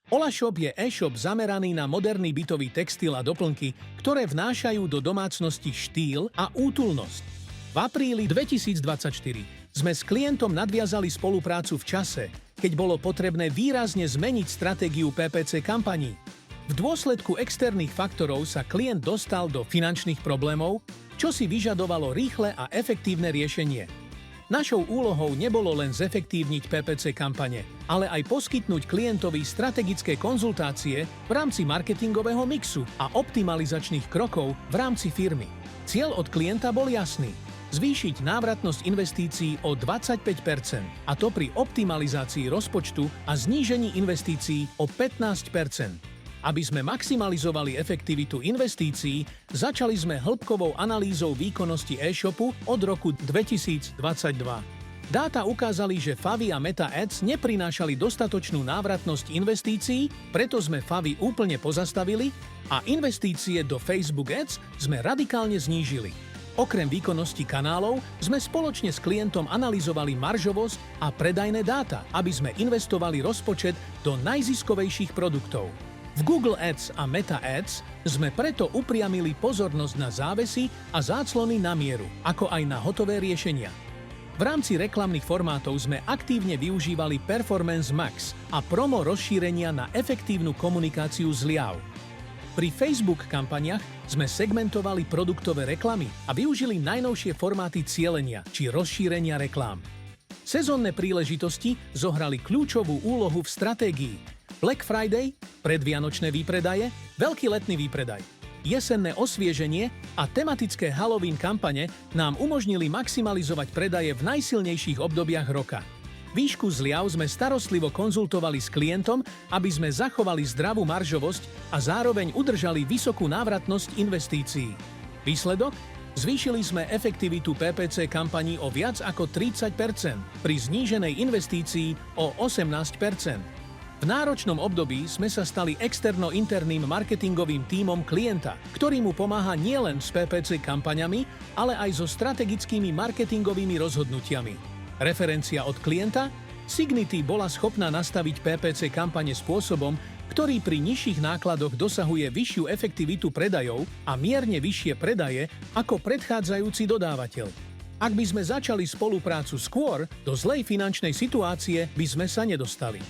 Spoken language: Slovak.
Olashop je e-shop zameraný na moderný bytový textil a doplnky, ktoré vnášajú do domácnosti štýl a útulnosť. V apríli 2024 sme s klientom nadviazali spoluprácu v čase, keď bolo potrebné výrazne zmeniť stratégiu PPC kampaní. V dôsledku externých faktorov sa klient dostal do finančných problémov, čo si vyžadovalo rýchle a efektívne riešenie. Našou úlohou nebolo len zefektívniť PPC kampane, ale aj poskytnúť klientovi strategické konzultácie v rámci marketingového mixu a optimalizačných krokov v rámci firmy. Cieľ od klienta bol jasný: zvýšiť návratnosť investícií o 25%, a to pri optimalizácii rozpočtu a znížení investícií o 15%. Aby sme maximalizovali efektivitu investícií, začali sme hĺbkovou analýzou výkonnosti e-shopu od roku 2022. Dáta ukázali, že Favy a Meta Ads neprinášali dostatočnú návratnosť investícií, preto sme Favy úplne pozastavili a investície do Facebook Ads sme radikálne znížili. Okrem výkonnosti kanálov sme spoločne s klientom analyzovali maržovosť a predajné dáta, aby sme investovali rozpočet do najziskovejších produktov. V Google Ads a Meta Ads sme preto upriamili pozornosť na závesy a záclony na mieru, ako aj na hotové riešenia. V rámci reklamných formátov sme aktívne využívali Performance Max a promo rozšírenia na efektívnu komunikáciu zliav. Pri Facebook kampaniach sme segmentovali produktové reklamy a využili najnovšie formáty cielenia či rozšírenia reklám. Sezónne príležitosti zohrali kľúčovú úlohu v stratégii. Black Friday, predvianočné výpredaje, veľký letný výpredaj, jesenné osvieženie a tematické Halloween kampane nám umožnili maximalizovať predaje v najsilnejších obdobiach roka. Výšku zliav sme starostlivo konzultovali s klientom, aby sme zachovali zdravú maržovosť a zároveň udržali vysokú návratnosť investícií. Výsledok? Zvýšili sme efektivitu PPC kampaní o viac ako 30%, pri zníženej investícii o 18%. V náročnom období sme sa stali externo-interným marketingovým tímom klienta, ktorý mu pomáha nielen s PPC kampaňami, ale aj so strategickými marketingovými rozhodnutiami. Referencia od klienta? Signity bola schopná nastaviť PPC kampane spôsobom, ktorý pri nižších nákladoch dosahuje vyššiu efektivitu predajov a mierne vyššie predaje ako predchádzajúci dodávateľ. Ak by sme začali spoluprácu skôr, do zlej finančnej situácie by sme sa nedostali.